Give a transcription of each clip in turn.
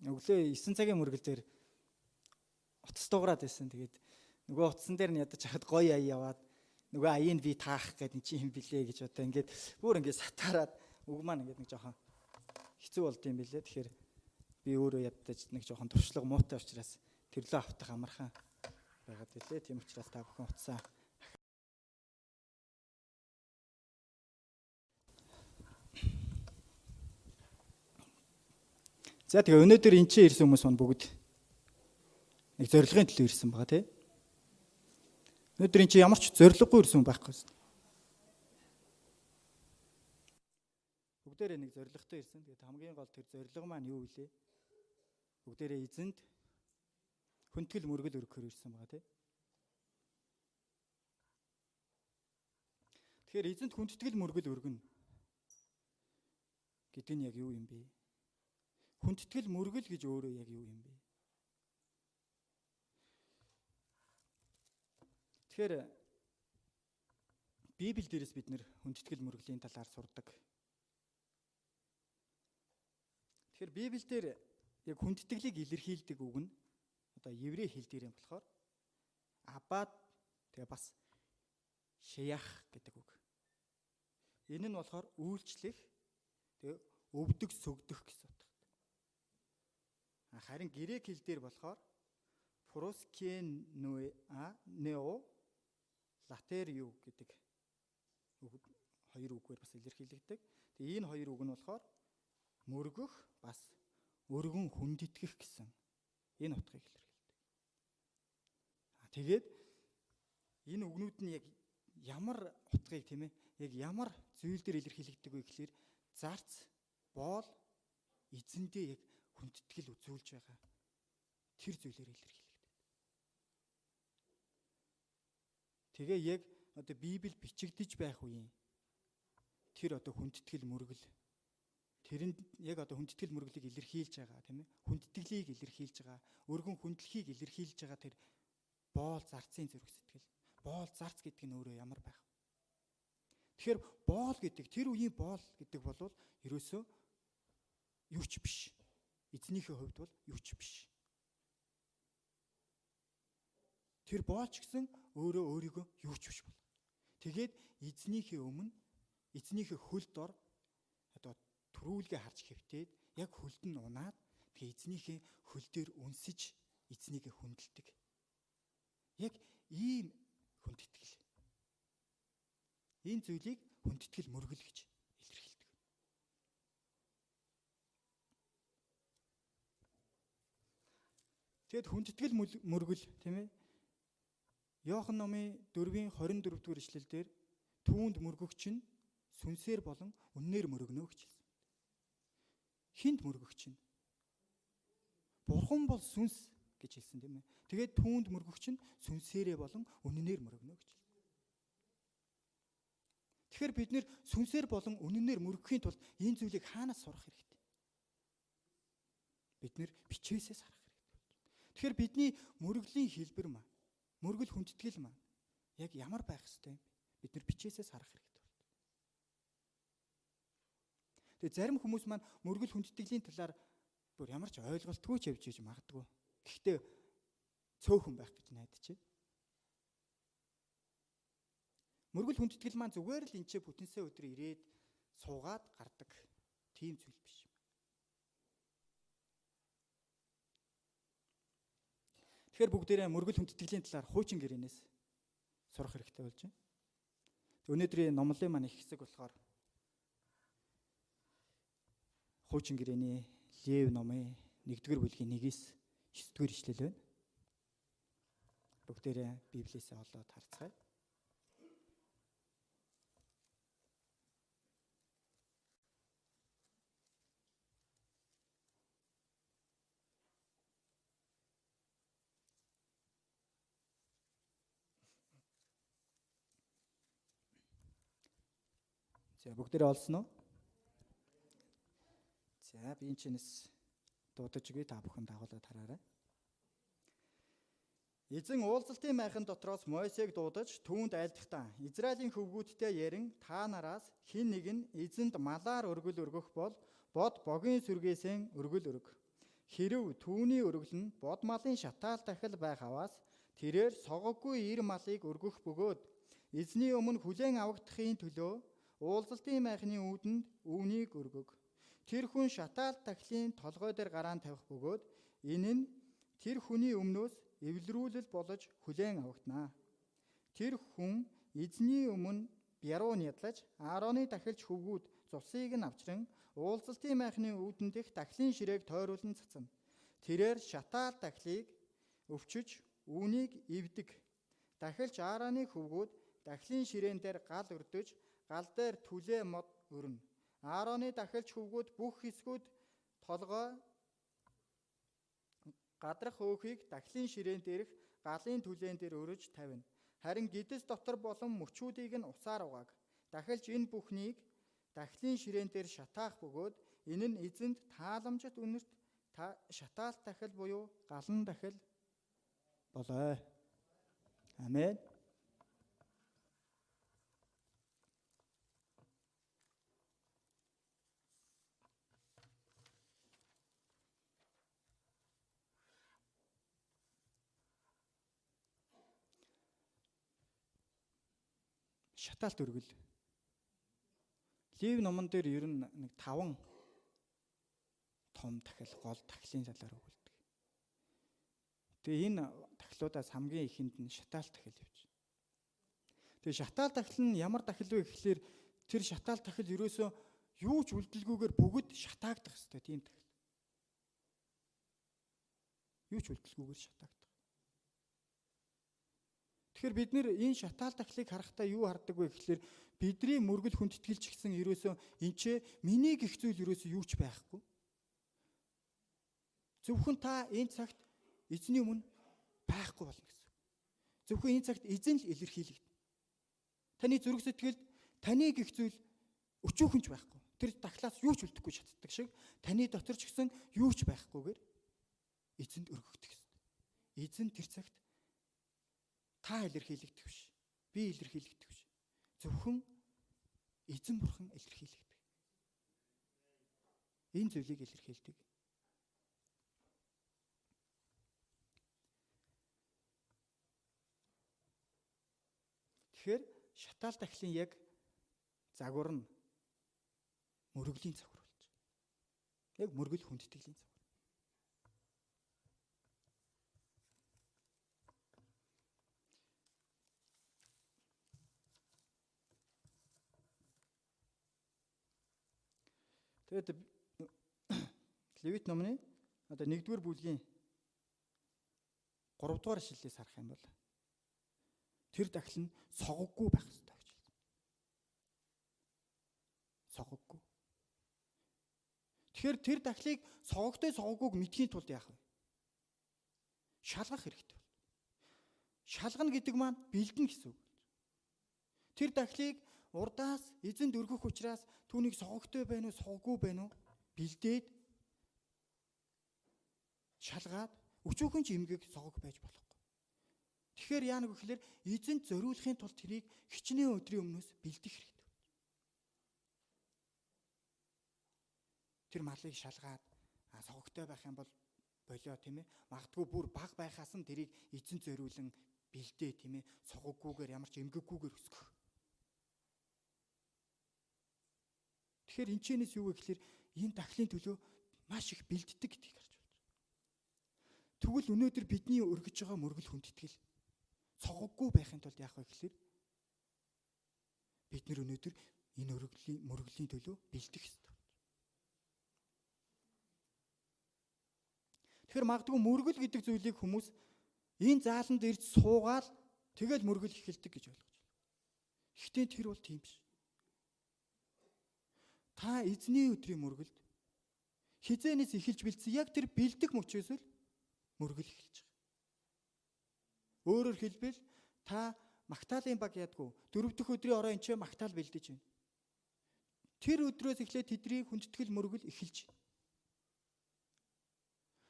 Өглөө 9 цагийн мөргөл дээр утас дуурайд байсан. Тэгээд нөгөө утсан дээр нь ядаж хахад гоё ая яваад нөгөө аяыг би таах гэдэг чи юм блэ гэж одоо ингээд бүр ингээд сатараад үг маань ингээд нэг жоохон хэцүү болд юм блэ. Тэгэхээр би өөрөө ядаж нэг жоохон туршлага муутай учраас төрлөө автах амархан байгаад билээ. Тийм учраас та бүхэн утсаа. За тэгээ өнөөдөр энэ чинь ирсэн хүмүүс маань бүгд нэг зорилгын төлөө ирсэн байгаа тийм. Өнөөдөр энэ чинь ямар ч зорилгогүй ирсэн байхгүй. Бүгдээрээ нэг зорилготой ирсэн. Тэгээд хамгийн гол тэр зорилго маань юу вэ? Бүгдээрээ эзэнд хүндэтгэл мөргөл өргөхөөр ирсэн байгаа тийм. Тэгэхээр эзэнд хүндэтгэл мөргөл өргөнө гэдэг нь яг юу юм бэ? Хүндэтгэл мөргөл гэж өөрөө яг юу юм бэ? Тэгэхээр Библи дээрээс бид нэр хүндэтгэл мөргөлийн талаар сурдаг. Тэгэхээр Библиэлд яг хүндэтгэлийг илэрхийлдэг үг нь одоо еврей хэл дээр юм болохоор абад тэгээ бас шеях гэдэг үг. Энэ нь болохоор үйлчлэх тэгээ өвдөх сүгдөх гэсэн утгатай. Харин грек хэл дээр болохоор проскенео латериу гэдэг хоёр үгээр бас илэрхийлэгддэг. Тэгээ энэ хоёр үг нь болохоор мөргөх бас өргөн хүндэтгэх гэсэн энэ утгыг илэрхийлдэг. Тэгээд энэ үгнүүд нь яг ямар утгыг тийм ээ яг ямар зүйл дээр илэрхийлэгддэг вэ гэхээр зарц, боол, эзэндээ яг хүндэтгэл үзүүлж байгаа тэр зүйлээр илэрхийлэгддэг. Тэгээ яг одоо Библи бичигдэж байх үеийн тэр одоо хүндэтгэл мөргөл тэрэнд яг одоо хүндэтгэл мөргөлийг илэрхийлж байгаа тийм ээ хүндэтгэлийг илэрхийлж байгаа өргөн хүндлэхийг илэрхийлж байгаа тэр боол зарцын зүрх сэтгэл боол зарц гэдэг нь өөрөө ямар байх вэ? Тэгэхээр боол гэдэг тэр үеийн боол гэдэг бол ерөөсөө юу ч биш. Эзнийхээ хувьд бол юу ч биш. Тэр боолч гэсэн өөрөө өөрийгөө юу ч биш бол. Тэгээд эзнийхээ өмнө эзнийхээ хөл дор одоо төрүүлгээ харж хэвтээд яг хөлд нь унаад тэгээ эзнийхээ хөл дээр үнсэж эзнийгээ хүндэлдэг. Яг ийм хүндэтгэл. Энэ зүйлийг хүндэтгэл мөргөл гэж илэрхийлдэг. Тэгэд хүндэтгэл мөргөл тийм ээ. Иохан номын 4:24 дугаар ишлэлдэр түүнд мөргөгч нь сүнсээр болон үннээр мөргөнө гэж хэлсэн. Хинд мөргөгч нь? Бурхан бол сүнс гэж хэлсэн тийм ээ. Тэгээд түүнд мөргөгч нь сүнсээрээ болон үннээр мөргөнө гэж хэлсэн. Тэгэхээр бид нэр сүнсээр болон үннээр мөргөхийн тулд энэ зүйлийг хаанаас сурах хэрэгтэй? Бид нэр бичээсээс харах хэрэгтэй. Тэгэхээр бидний мөргөлийн хэлбэр маань мөргөл хүндэтгэл маань яг ямар байх ёстой юм? Бид нэр бичээсээс харах хэрэгтэй байна. Тэгээ зарим хүмүүс маань мөргөл хүндтгэлийн талаар бүр ямар ч ойлголтгүй ч явж иж магадгүй. Гэхдээ цөөхөн байх гэж найдаж байна. Мөргөл хүндэтгэл маань зүгээр л энэ бүтэнсээ өдөр ирээд суугаад гардаг тийм зүйл биш. Тэгэхээр бүгдээрээ мөргөл хүндэтгэлийн талаар хуучин гэрээнээс сурах хэрэгтэй болж байна. Өнөөдрийн номлын маань их хэсэг болохоор хуучин гэрээний Лев номын 1-р бүлгийн 1-ээс 9-р ишлэл байна. Бүгдээрээ Библиэсээ олоод харцгаая. За бүгдээрээ олсон уу? За би энэ чинээс дуудаж өгье, та бүхэн дагуулад хараарай. Эзэн уулзалтын майхан дотроос Мойсег дуудаж түүнд айлдахдаа Израилийн хөвгүүдтэй ярин та нараас хэн нэг нь эзэнд малаар өргөл өргөх бол бод богийн сүргээсээ өргөл өрг. Хэрэв түүний өргөл нь бод малын шатаал дахил байх аваас тэрээр согоггүй ир малыг өргөх бөгөөд эзний өмнө хүлээн авагдахын төлөө уулзалтын майхны үүдэнд үүнийг өргөг. Тэр хүн шатаал дахлын толгой дээр гараан тавих бөгөөд энэ нь тэр хүний өмнөөс эвлэрүүлэл болж хүлээн авагдана. Тэр хүн эзний өмнө бяруу нядлаж Аароны дахилч хөвгүүд цусыг нь авчран уулзалтын майхны үүдэнд их дахлын ширээг тойруулан цацна. Тэрээр шатаал дахлыг өвчөж үүнийг эвдэг. Дахилч Аароны хөвгүүд дахлын ширээн дээр гал өрдөж гал дээр түлээ мод өрнө. Аароны дахилч хөвгүүд бүх хэсгүүд толгой гадрах өөхийг дахлын ширээн дээрх галын түлээн дээр өрөж тавина. Харин гидэс дотор болон мөчүүдийг нь усаар угааг. Дахилч энэ бүхнийг дахлын ширээн дээр шатаах бөгөөд энэ нь эзэнд тааламжит үнэрт шатаал дахил буюу галан дахил болоо. Амен. Шатаалт өргөл. Лев номон дээр ер нь нэг 5 том дахил гол дахлын залаар өгүүлдэг. Тэгээ энэ дахлуудаас хамгийн ихэнд нь шатаалт дахил явж. Тэгээ шатаалт дахил нь ямар дахил вэ гэхлээр тэр шатаалт дахил ерөөсөө юу ч үлдэлгүйгээр бүгд шатаагдах хэвээр тийм дахил. Юу ч үлдэлгүйгээр шатаагдах. Тэгэхээр бид нэр энэ шатаал дахлыг харахтаа юу хардаг вэ гэхлээр бидний мөргөл хүндэтгэлч гисэн ерөөсөө энэ миний гих зүйл ерөөсөө юу ч байхгүй. Зөвхөн та энэ цагт эзний өмнө байхгүй болно гэсэн. Зөвхөн энэ цагт эзэн л илэрхийлэгдэнэ. Таны зүрх сэтгэлд таны гих зүйл өчүүхэнч байхгүй. Тэр дахлаас юу ч үлдэхгүй шатдаг шиг таны дотор ч гэсэн юу ч байхгүйгээр эзэнд өргөгдөх гэсэн. Эзэн тэр цагт та илэрхийлэгдэх биш. Би илэрхийлэгдэх биш. Зөвхөн эзэн бурхан илэрхийлэгдэх. Энэ зүйлийг илэрхийлдэг. Тэгэхээр шатаал дахлын яг загвар нь мөргөлийн загвар болж байна. Яг мөргөл хүндэтгэлийн загвар. Тэгээд Левит номны одоо 1-р бүлгийн 3-р ишлэлээс харах юм бол тэр дахил нь согоггүй байх ёстой гэж хэлсэн. Согоггүй. Тэгэхээр тэр дахлыг согогтой согоггүйг мэдхийн тулд яах вэ? Шалгах хэрэгтэй бол. Шалгана гэдэг маань бэлдэнэ гэсэн үг. Тэр дахлыг урдаас эзэнд өргөх учраас түүнийг согогтой байна уу, согоггүй байна уу бэлдээд шалгаад өчүүхэн ч эмгэг согог байж болохгүй. Тэгэхээр яа нэг гэхээр эзэнд зориулахын тулд тэрийг хичнээн өдрийн өмнөөс бэлдэх хэрэгтэй. Тэр малыг шалгаад согогтой байх юм бол болио тийм ээ. Магадгүй бүр баг байхаас нь тэрийг эзэнд зориулан бэлдээ тийм ээ. Согоггүйгээр ямар ч эмгэггүйгээр өсгөх. Тэгэхээр энэ чэнэс юу вэ гэхээр энэ дахлын төлөө маш их бэлддэг гэдгийг харж байна. Тэгвэл өнөөдөр бидний өргөж байгаа мөргөл хүндэтгэл согоггүй байхын тулд яах вэ гэхээр бид нэр өнөөдөр энэ мөргөлийн төлөө бэлдэх ёстой. Тэгэхээр магадгүй мөргөл гэдэг зүйлийг хүмүүс энэ зааланд ирж суугаад тэгэл мөргөл эхэлдэг гэж ойлгож байна. Гэхдээ тэр бол тийм биш. Та эзний өдрийн мөргөлд хизээнээс эхэлж бэлдсэн яг тэр бэлдэх мөчөөс л мөргөл эхэлж байгаа. Өөрөөр хэлбэл та магтаалын баг ядгүй 4 дахь өдрийн орой энэ магтаал бэлдэж байна. Тэр өдрөөс эхлээд тэдний хүндэтгэл мөргөл эхэлж байна.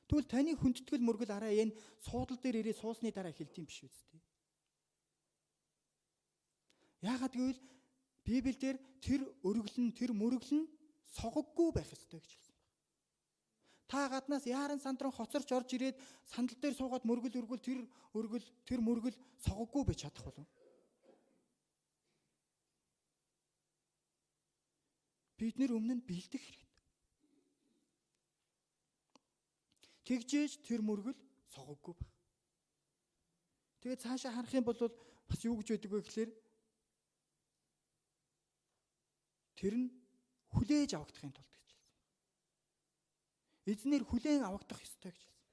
Тэгвэл таны хүндэтгэл мөргөл араа энэ суудал дээр ирээ суусны дараа эхэлт юм биш үстэй. Яагаад гэвэл Библиэлд тэр өргөл нь тэр мөргөл нь согоггүй байх ёстой гэж хэлсэн байна. Та гаднаас яаран сандран хоцорч орж ирээд сандал дээр суугаад мөргөл тэр мөргөл согоггүй байж чадах болов. Бид нэр өмнө нь бэлдэх хэрэгтэй. Тэгжээж тэр мөргөл согоггүй баг. Тэгээд цаашаа харах юм бол бас юу гэж байдаг вэ гэхээр тэр нь хүлээж авагдахын тулд гэж хэлсэн. Эзнэр хүлээн авагдах ёстой гэж хэлсэн.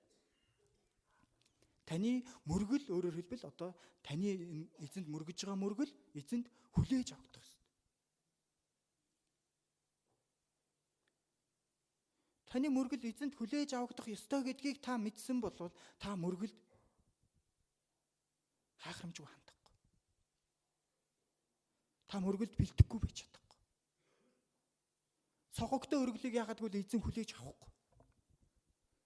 Таны мөргөл өөрөөр хэлбэл одоо таны эзэнд мөргөж байгаа мөргөл эзэнд хүлээж авагдах ёстой. Таны мөргөл эзэнд хүлээж авагдах ёстой гэдгийг та мэдсэн бол та мөргөлд хахрамжгүй хандахгүй. Та мөргөлд бэлдэхгүй байж чадахгүй. Согогтой өргөлийг яагаад гэвэл эзэн хүлээж авахгүй.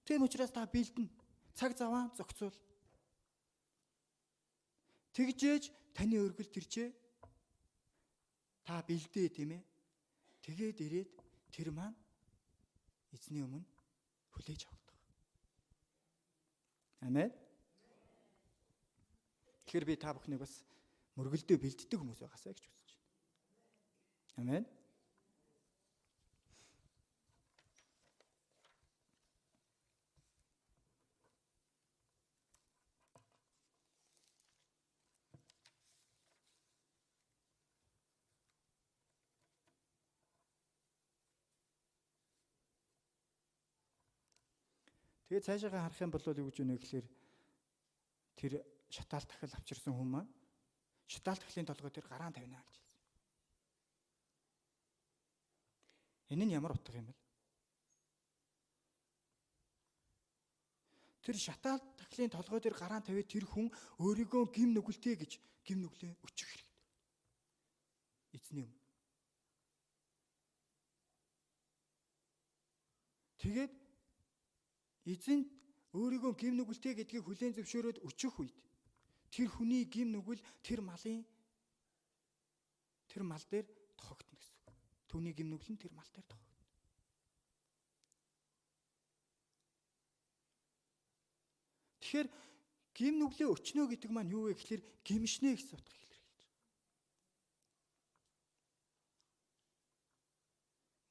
Тийм учраас та бэлдэн цаг заваа зохицуул. Тэгжээж таны өргөл төрчээ. Та бэлдээ тийм ээ. Тэгээд ирээд тэр маань эзний өмнө хүлээж авдаг. Амен. Тэгэхээр би та бүхнийг бас мөргөлдөө бэлддэг хүмүүс байгаасаа гэж хүсэж байна. Амен. Тэгээд цаашаа харах юм бол юу гэж өнө гэхээр тэр шатаал тахил авчирсан хүн маань шатаал тахилын толгой дээр гараан тавина гэж хэлсэн. Энэ нь ямар утга юм бэ? Тэр шатаал тахилын толгой дээр гараан тавиад тэр хүн өөрийгөө гим нүгэлтэй гэж гим нүглээ өчөх хэрэгтэй. Эзний өмнө. Тэгээд эзэнд өөрийгөө гим нүгэлтэй гэдгийг хүлээн зөвшөөрөөд өчөх үед тэр хүний гим нүгэл тэр мал дээр тохогдно гэсэн үг. Түүний гим нүгэл нь тэр мал дээр тохогдно. Тэгэхээр гим нүглээ өчнөө гэдэг маань юу вэ гэхээр гимшнэ гэсэн утга илэрхийлж байна.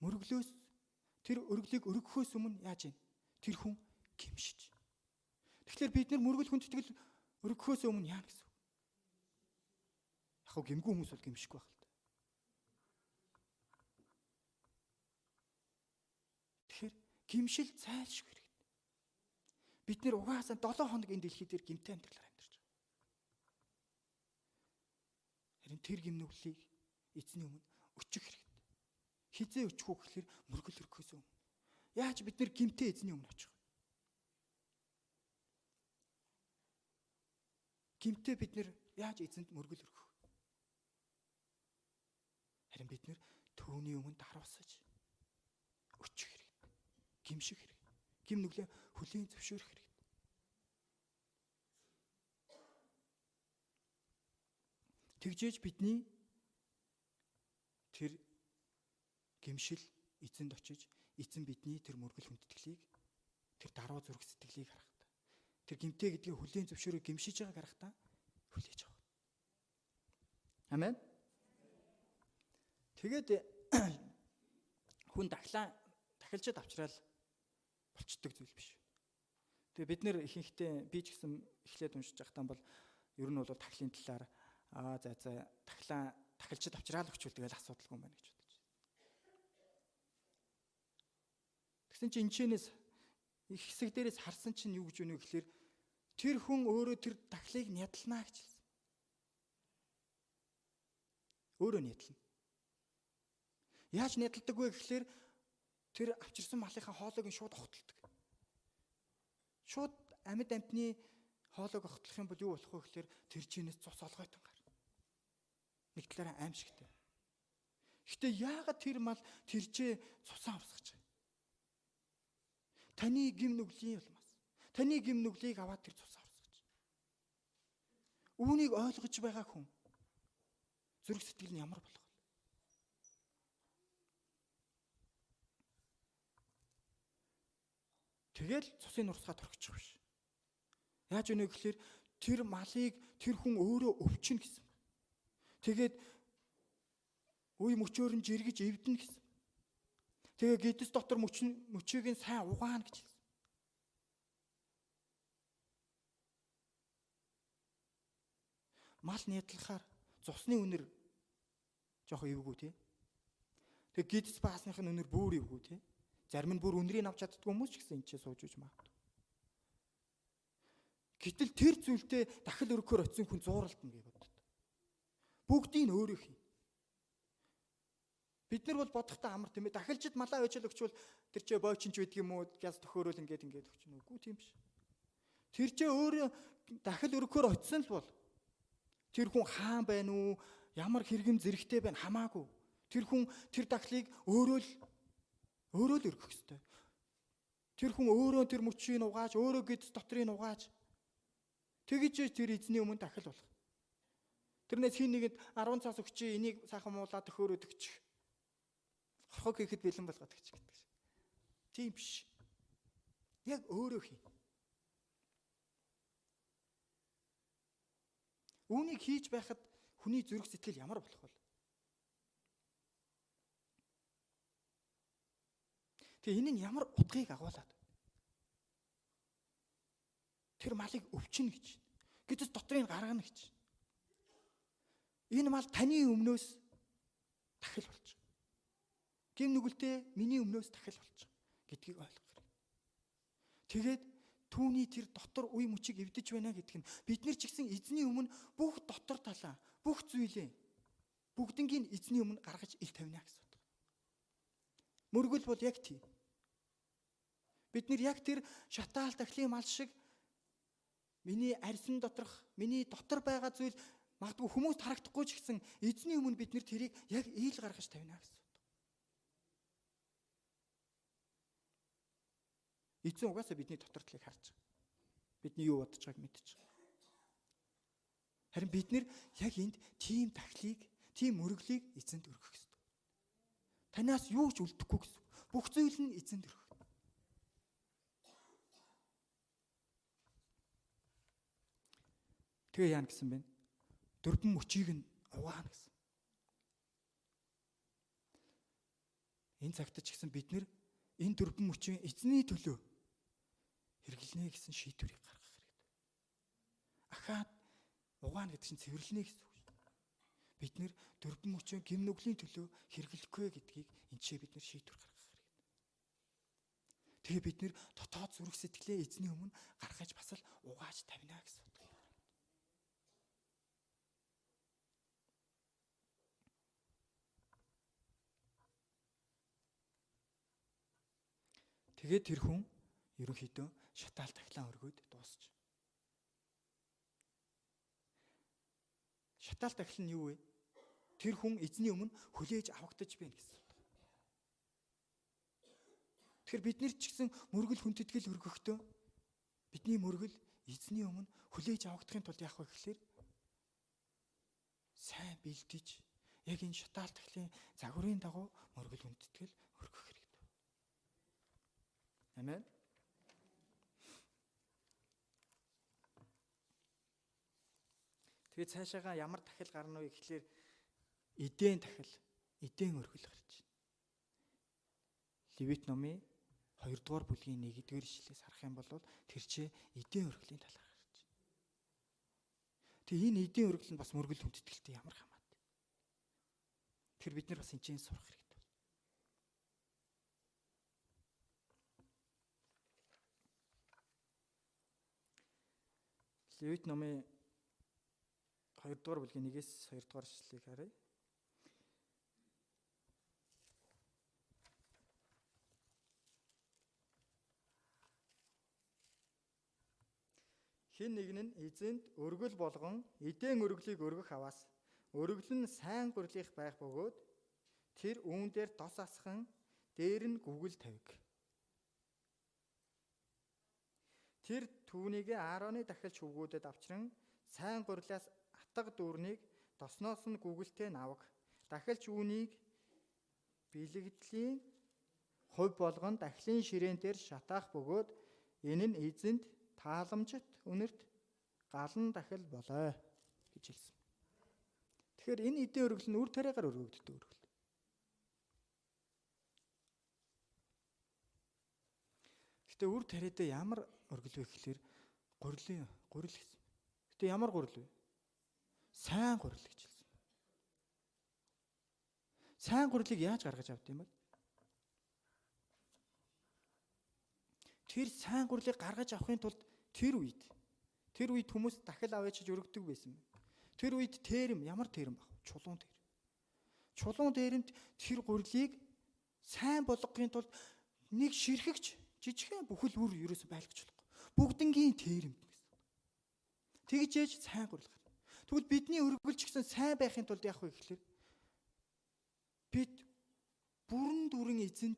Мөрөглөөс тэр өргөлийг өргөхөөс өмнө яаж юм? Тэр хүн гимшиж. Тэгэхээр бид нар мөргөл хүндэтгэл өргөхөөс өмнө яана гэсэн үг. Яг гоо гимгүү хүмүүс бол гимшихгүй байх л та. Тэгэхээр гимшил зайлшгүй хэрэгтэй. Бид нэр угаасаа 7 хоног энэ дэлхий дээр гимтэй амьдралаар амьдарч байгаа. Харин тэр гимнүглийг эзний өмнө өчөх хэрэгтэй. Хизээ өчөх үү гэхээр мөргөл өргөхөөс өмнө. Яаж бид нэр гимтэй эзний өмнө очих вэ? Гимтэй бид нэр яаж эзэнд мөргөл өргөх вэ? Харин бид нэр түүний өмнө даруусаж өчих хэрэгтэй. Гимших хэрэгтэй. Гим нүглээ хүлээн зөвшөөрөх хэрэгтэй. Тэгжээж бидний тэр гимшил эзэнд очиж эзэн бидний тэр мөргөл хүндэтгэлийг тэр даруй зүрх сэтгэлийг харахтаа тэр гимтэй гэдгийг хүлээн зөвшөөрөө гимшиж байгааг харахтаа хүлээж авах. Амен. Тэгээд хүн дахилчид авчраал болчдөг зүйл биш. Тэгээ бид нэр ихэнхдээ би ч гэсэн эхлээд уншиж байхдаа бол ер нь бол тахилын талаар тахилчид авчраал өгчүүл тэгэл асуудалгүй юм байна гэж бодож. Тэгсэн чинь энэчнээс их хэсэг дээрээс харсан чинь юу гэж өгнө гэхээр тэр хүн өөрөө тэр тахилыг нядлана гэж хэлсэн. Өөрөө нядлана. Яаж нядалдаг вэ гэхээр тэр авчирсан малынхаа хоолойг нь шууд огтлдог. Шууд амьд амтны хоолойг огтлох юм бол юу болох вэ гэхээр тэр чинээс цус олгойтон гар. Нэг талаараа аимшигтэй. Гэтэ яагаад тэр мал тэрчээ цусаа авсгаж байгаа? Таны гим нүглийн улмаас. Таны гим нүглийг аваад тэр цусаа авсгаж. Үүнийг ойлгож байгаа хүн зүрх сэтгэл нь ямар болох вэ? Тэгэл цусын нурсгаа торхичих биш. Яаж өнө гэхээр тэр малыг тэр хүн өөрөө өвчин гэсэн. Тэгээд үе мөчөөр нь жиргэж эвдэнэ гэсэн. Тэгээ гидс дотор мөчийг нь сайн угаана гэж хэлсэн. Мал нийтлахаар цусны үнэр жоох эвгүй тий. Тэгээ гидс баасных нь үнэр бүр эвгүй тий. Зарим нь бүр үнрийг авч чаддгүй хүмүүс ч гэсэн энэ ч сууж үж магадгүй. Гэтэл тэр зүйлдээ дахил өргөхөөр очисон хүн зууралтна гэж боддог. Бүгдийг нь өөрөө хий. Бид нар бол бодохтой амар тийм ээ. Дахилчид малаа өчөл өгчвөл тэр чи бойчинч байдаг юм уу? Гяз төхөөрөл ингээд өгч нь үгүй тийм биш. Тэр чи өөрөө дахил өргөхөөр очисон л бол тэр хүн хаан байна уу? Ямар хэрэгэн зэрэгтэй байна хамаагүй. Тэр хүн тэр дахлыг өөрөө л өргөх ёстой. Тэр хүн өөрөө тэр мөчийг угааж, өөрөө гидс дотрыг угааж тэгэж тэр эзний өмнө дахил болох. Тэрнээс хин нэгэд 10 цаас өгчий энийг сайхан муулаад төхөөрөө төгчих. Хорхог хийхэд бэлэн болгоод төгчих гэдэг шиг. Тийм биш. Яг өөрөө хий. Үүнийг хийж байхад хүний зүрх сэтгэл ямар болох вэ? Тэгээ энэ нь ямар утгыг агуулад? Тэр малыг өвчнө гэж. Гэтэл дотрыг гаргана гэж. Энэ мал таны өмнөөс дахил болж. Гим нүгэлтэй миний өмнөөс дахил болж гэдгийг ойлгох хэрэгтэй. Тэгээд түүний тэр дотор үе мөчийг эвдэж байна гэдг нь бид нар ч гэсэн эзний өмнө бүх дотор талаа, бүх зүйлээ бүгднийг эзний өмнө гаргаж ил тавина гэсэн үг. Мөргөл бол яг тийм. Бид нар яг тэр шатаал дахлын мал шиг миний арьсан доторх, миний дотор байгаа зүйл магадгүй хүмүүст харагдахгүй ч гэсэн эзний өмнө бид нэр тэрийг яг ил гаргаж тавина гэсэн үг. Эзэн угаасаа бидний дотор талыг харж байгаа. Бидний юу бодож байгааг мэдж байгаа. Харин бид нэр яг энд тийм дахлыг, тийм мөрөглийг эзэнд өргөх ёстой. Танаас юу ч үлдэхгүй гэсэн. Бүх зүйл нь эзэнд өргөх. Тэгээ яана гэсэн бэ? Дөрвөн мөчийг нь угаана гэсэн. Энэ цагт ч гэсэн бид нэр энэ дөрвөн мөчийн эзний төлөө хэрэглэнэ гэсэн шийдвэрийг гаргах хэрэгтэй. Ахаад угаана гэдэг чинь цэвэрлэнэ гэсэн үг шүү. Бид нэр дөрвөн мөчийн гим нүглийн төлөө хэрэглэхгүй гэдгийг энэ ч бид нэр шийдвэр гаргах хэрэгтэй. Тэгээ бид нэр дотоод зүрх сэтгэлээ эзний өмнө гаргаж бас л угааж тавина гэсэн. Тэгээд тэр хүн ерөнхийдөө шатаал тахлаа өргөөд дуусч. Шатаал тахил нь юу вэ? Тэр хүн эзний өмнө хүлээж авагдаж байна гэсэн. Тэгэхээр бид нар ч гэсэн мөргөл хүндэтгэл өргөхдөө бидний мөргөл эзний өмнө хүлээж авагдахын тулд яах вэ гэхээр сайн бэлдэж яг энэ шатаал тахлын загварын дагуу мөргөл хүндэтгэл өргөх хэрэгтэй. Амен. Тэгээд цаашаага ямар дахил гарна вэ гэхлээр эдэн дахил, эдэн өргөл гарч байна. Левит номын 2 дугаар бүлгийн 1-р ишлэлээс харах юм бол тэр чинь эдэн өргөлийн талаар гарч байна. Тэгээд энэ эдэн өргөл нь бас мөргөл хүндэтгэлтэй ямар хамаатай. Тэр бид нар бас энэ чинь сурах хэрэгтэй. Левит номын 2 дугаар бүлгийн 1-ээс 2 дугаар ишлэлийг харъя. Хэн нэгэн нь эзэнд өргөл болгон эдэн өргөлийг өргөх аваас өргөл нь сайн гурлих байх бөгөөд тэр үүн дээр дос асхан дээр нь гүгэл тавиг. Тэр түүнийг Аароны дахилч хөвгүүдэд авчран сайн гурлаас атга дүүрнийг досноос нь гүгэлтэй наваг. Дахилч үүнийг бэлэгдлийн хувь болгон дахлын ширээн дээр шатаах бөгөөд Энэ нь эзэнд тааламжит үнэрт галан дахил болоо гэж хэлсэн. Тэгэхээр энэ эдийн өргөл нь үр тариагаар өргөгддөг өргөл. Гэтэ үр тариадаа ямар өргөл вэ гэхээр гурил гэсэн. Гэтэ ямар гурил вэ? Сайн гурил гэж хэлсэн. Сайн гурилыг яаж гаргаж авд юм бэ? Тэр сайн гурилыг гаргаж авахын тулд тэр үед хүмүүс дахил аваачиж өргөдөг байсан. Тэр үед ямар тэрэм баг? Чулуун дээрэмд тэр гурилыг сайн болгохын тулд нэг ширхэгч жижигхэн бүхэл үр ерөөсө байлгаж болохгүй. Бүгднгийн тэрэм гэсэн. Тэгж ээж сайн гурил гарна. Тэгвэл бидний өргөлч гэсэн сайн байхын тулд яах вэ гэхээр бид бүрэн эзэнд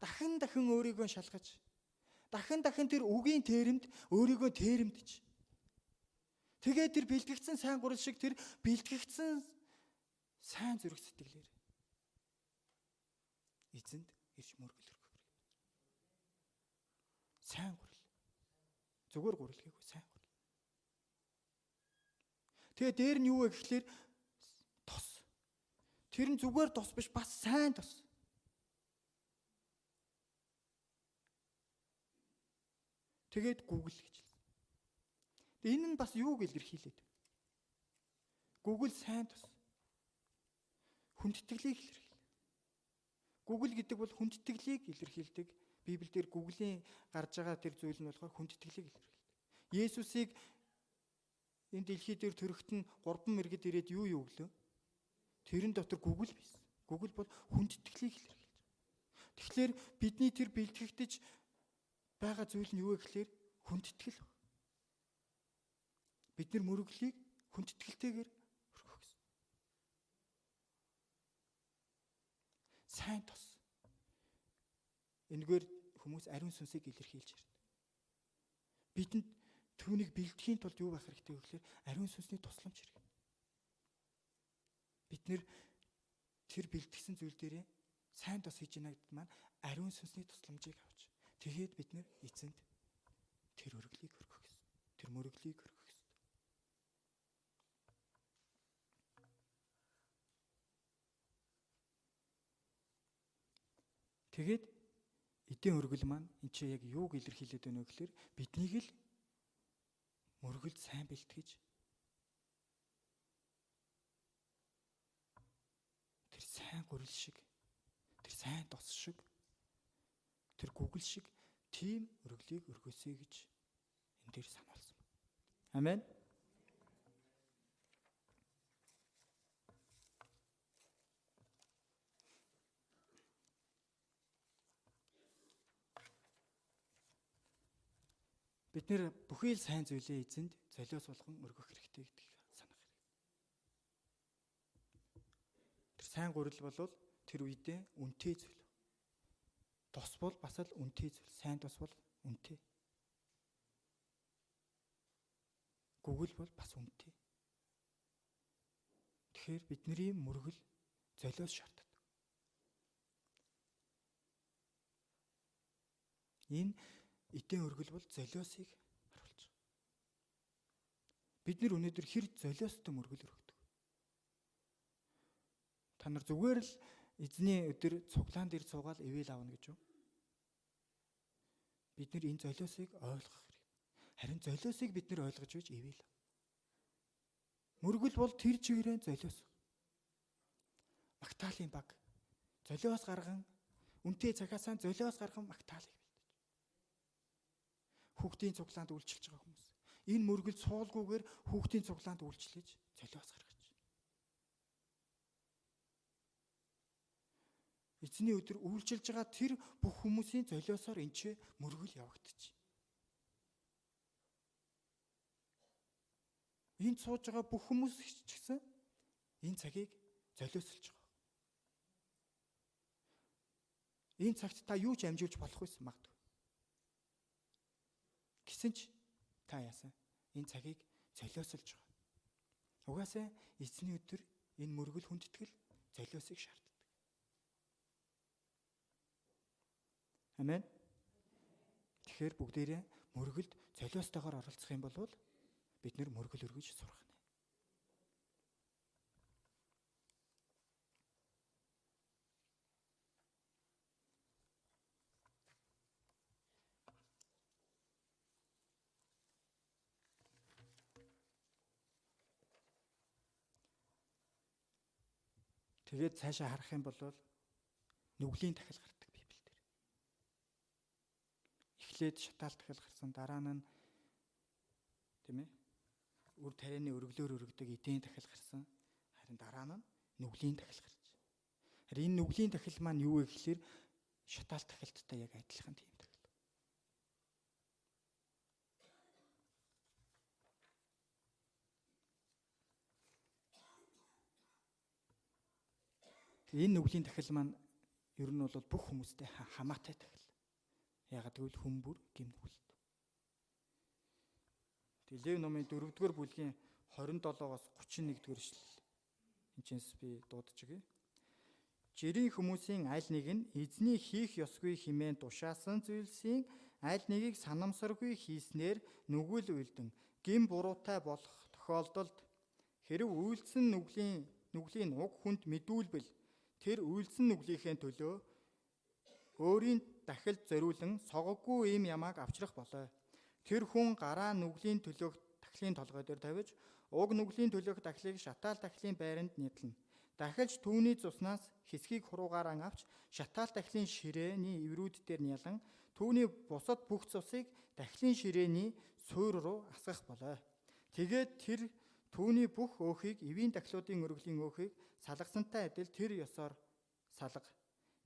дахин өөрийгөө шалгаж дахин тэр үгийн тэрэмд өөрийгөө тэрэмдэж тэгээд тэр бэлтгэгдсэн сайн гурил шиг тэр бэлтгэгдсэн сайн зүрх сэтгэлээр эзэнд ирж мөргөл өргөх хэрэгтэй. Сайн гурил. Зүгээр гурил гэхгүй сайн гурил. Тэгээд дээр нь юу вэ гэхлээр тос. Тэр нь зүгээр тос биш бас сайн тос. Тэгээд Google гэж хэлсэн. Энэ нь бас юуг илэрхийлээд? Google сайн тус. Хүндэтгэлийг илэрхийлдэг. Google гэдэг бол хүндэтгэлийг илэрхийлдэг. Библиэлд Google-ийн гарч байгаа тэр зүйл нь болохоор хүндэтгэлийг илэрхийлдэг. Есүсийг энэ дэлхий дээр төрөхт нь 3 мэргэд ирээд юу өглөө? Тэрэн дотор Google байсан. Google бол хүндэтгэлийг илэрхийлж байгаа. Тэгэхээр бидний тэр бэлтгэгдэж байгаа зүйл нь юу вэ гэхээр хүндэтгэл. Бид нар мөрөглийг хүндэтгэлтэйгээр өргөх гэсэн. Сайн тос. Энэгээр хүмүүс ариун сүнсийг илэрхийлж ирдэг. Бидэнд түүнийг бэлтгэхийн тулд юу байх хэрэгтэй вэ гэхээр ариун сүнсний тусламж хэрэгтэй. Бид нэр тэр бэлтгэсэн зүйл дээрээ сайн тос хийж яанад маань ариун сүнсний тусламжийг авч тэгээд бид нэр эзэнд тэр өргөлийг өргөх гэсэн. Тэр мөрөглийг өргөх гэсэн. Тэгээд эдийн өргөл маань энэ чи яг юуг илэрхийлээд байна вэ гэхээр биднийг л мөргөлд сайн бэлтгэж тэр сайн гурил шиг, тэр сайн тос шиг, тэр Google шиг тийм өргөлийг өргөөсэй гэж энэ дээр сануулсан. Амен. Бид нэр бүхий л сайн зүйлээ эзэнд золиос болгон өргөх хэрэгтэй гэдгийг санах хэрэгтэй. Тэр сайн гурил бол тэр үедээ үнэтэй зүйл. Тос бол бас л үнэтэй зүйл. Сайн тос бол үнэтэй. Google бол бас үнэтэй. Тэгэхээр бидний мөргөл золиос шаарддаг. Энэ эдийн өргөл бол золиосыг харуулж байгаа. Бид нэр өнөөдөр хэр золиостой мөргөл өргөдөг. Та нар зүгээр л эзний өдөр цуглаан дээр суугаад ивэл аавна гэж юу? Бид нэр энэ золиосыг ойлгох хэрэгтэй. Харин золиосыг бид нэр ойлгож байж ивэл. Мөргөл бол тэр чигээрээ золиос. Магтаалын баг. Золиос гарган үнтэй цагаасаа золиос гарган магтаалыг хүүхдийн цуглаанд үйлчилж байгаа хүмүүс. Энэ мөргөл суулгүйгээр хүүхдийн цуглаанд үйлчлэж золиос гаргаж. Эзний өдөр үйлчилж байгаа тэр бүх хүмүүсийн золиосоор энэ мөргөл явагдчих. Энд сууж байгаа бүх хүмүүс ч гэсэн энэ цагийг золиослж байгаа. Энэ цагт та юу ч амжуулж болох байсан магадгүй. Гэсэн ч та яасан? Энэ цагийг золиослж байгаа. Угаасаа эзний өдөр энэ мөргөл хүндэтгэл золиосыг шаарддаг. Амен. Тэгэхээр бүгдээрээ мөргөлд золиостойгоор оролцох юм бол бид нэр мөргөл өргөж сурах нэ. Тэгээд цаашаа харах юм бол нүглийн дахил гардаг Библиэлд. Эхлээд шатаал дахил гарсан, дараа нь тийм ээ үр тарианы өргөлөөр өргөдөг эдийн дахил гарсан. Харин дараа нь нүглийн дахил гарч. Харин энэ нүглийн дахил маань юу вэ гэхээр шатаал дахилттай яг адилхан тийм дахил. Энэ нүглийн дахил маань ер нь бол бүх хүмүүстэй хамаатай дахил. Ягаад гэвэл хүмүүр гим нүгэлт. Лев номын 4-р бүлгийн 27-оос 31-р эшлэл. Энд би дуудаж өгье. Жирийн хүмүүсийн аль нэг нь эзний хийх ёсгүй хэмээн тушаасан зүйлсийн аль нэгийг санамсаргүй хийснээр нүгэл уйлдан гим буруутай болох тохиолдолд хэрв үйлсэн нүглийн уг хүнд мэдүүлбэл тэр үйлсэн нүглийнхээ төлөө өөрийн дахилд зориулан согоггүй ийм ямааг авчрах болоо. Тэр хүн гараа нүглийн төлөөх дахлын толгой дээр тавьж уг нүглийн төлөөх дахлыг шатаал дахлын байранд нийтлэн. Дахилж түүний цуснаас хэсгийг хуруугаараа авч шатаал дахлын ширээний эврүүд дээр нялан түүний бусад бүх цусыг дахлын ширээний суур руу асгах болоо. Тэгээд тэр түүний бүх өөхийг эвийн дахлуудын өргөлийн өөхийг салгасантай адил тэр ёсоор салга.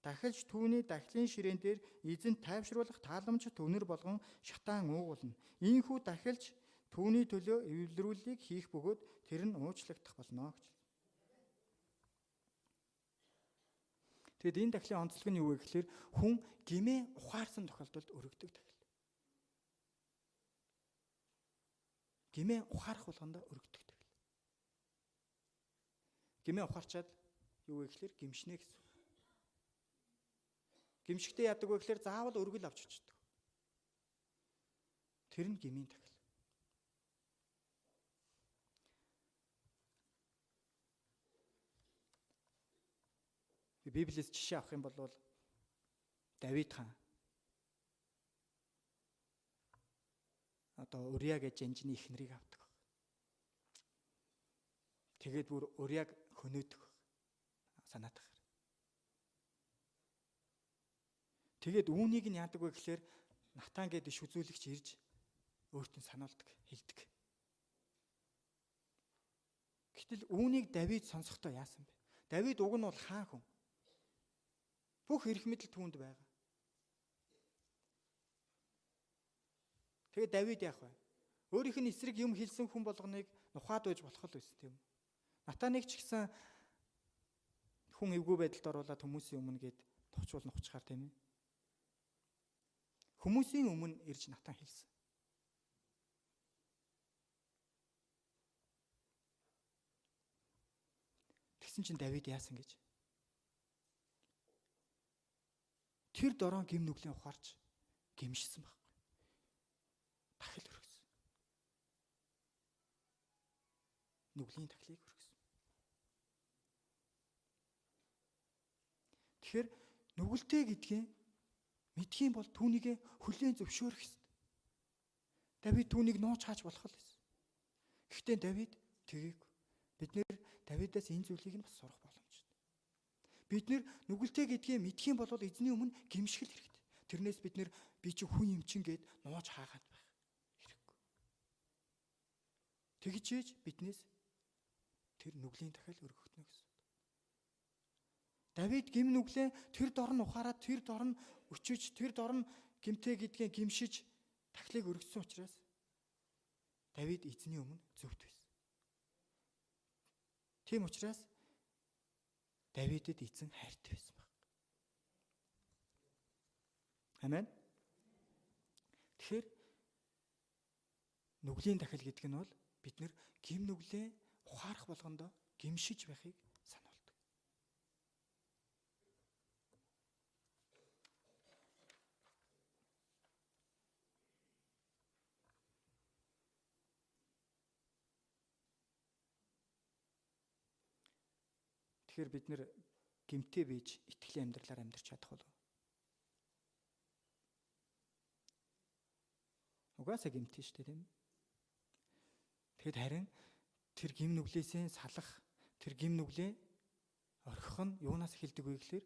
Дахилж түүний дахлын ширээн дээр эзэн тайвшруулах тааламж төнөр болгон шатаан уугуулна. Ийхүү дахилж түүний төлөө эвлэрүүллийг хийх бөгөөд тэр нь уучлагдах болно гэж. Тэгэд энэ дахлын онцлог нь юу вэ гэхээр хүн гимээ ухаарсан тохиолдолд өргөдөг дахил. Гимээ ухаарах болгондоо өргөдөг дахил. Гимээ ухаарчаад юу вэ гэхээр гимшнэ гэсэн. Гимшигтэй яадаг вэ гэхээр заавал өргөл авч очдог. Тэр нь гмийн дахил. Библиэс жишээ авах юм бол Давид хаан Урия гэж жанжны эхнэрийг авдаг. Тэгээд бүр Урияг хөнөөдөг санаатах. Тэгээд үүнийг нь яадаг вэ гэхээр Натан гэдэг иш үзүүлэгч ирж өөртөө сануулдаг, хэлдэг. Гэтэл үүнийг Давид сонсохдоо яасан бэ? Давид уг нь бол хаан хүн. Бүх эрх мэдэл түүнд байгаа. Тэгээд Давид яах вэ? Өөрийнх нь эсрэг юм хэлсэн хүн болгоныг нухаад байж болох л байсан тийм үү? Натаныг ч гэсэн хүн эвгүй байдалд оруулаад хүмүүсийн өмнө гээд товчуул нухчихаар тийм ээ. Хүмүүсийн өмнө ирж Натан хэлсэн. Тэгсэн чинь Давид яасан гэж? Тэр дороо гим нүглийн ухаарч гимшсэн байхгүй. Дахил өргөсөн. Нүглийн дахлыг өргөсөн. Тэгэхээр нүгэлтэй гэдгийг мэдхийн бол түүнийг хүлээн зөвшөөрөх ёстой. Давид түүнийг нууц хааж болох л байсан. Гэхдээ Давид тгийг. Бид нэр Давидаас энэ зүйлийг нь бас сурах боломжтой. Бид нэр нүгэлтэй гэдгийг мэдхийн бол эзний өмнө гимшгэл хэрэгтэй. Тэрнээс бид нэр би чи хүн юм чин гэд нууц хаагаад байх хэрэггүй. Тэгжээж биднээс тэр нүглийн дахил өргөгдөнө гэсэн. Давид гим нүглээ тэр дор нь ухаарад тэр дор нь өчөж тэр дор нь гимтэй гэдгээ гимшиж дахлыг өргөссөн учраас Давид эзний өмнө зөвхт байсан. Тийм учраас Давидэд эзэн хайртай байсан баг. Амен. Тэгэхээр нүглийн дахил гэдэг нь бол бид нэр гим нүглээ ухаарах болгондоо гимшиж байхыг сануулдаг. Тэгэхээр бид нэр гэмтээ бийж итгэлийн амьдралаар амьдрч чадах болов. Угаасаа гэмтээ шүү дээ, тийм ээ. Тэгэд харин тэр гим нүглээсээ салах, тэр гим нүглээ орхих нь юунаас эхэлдэг вэ гэхээр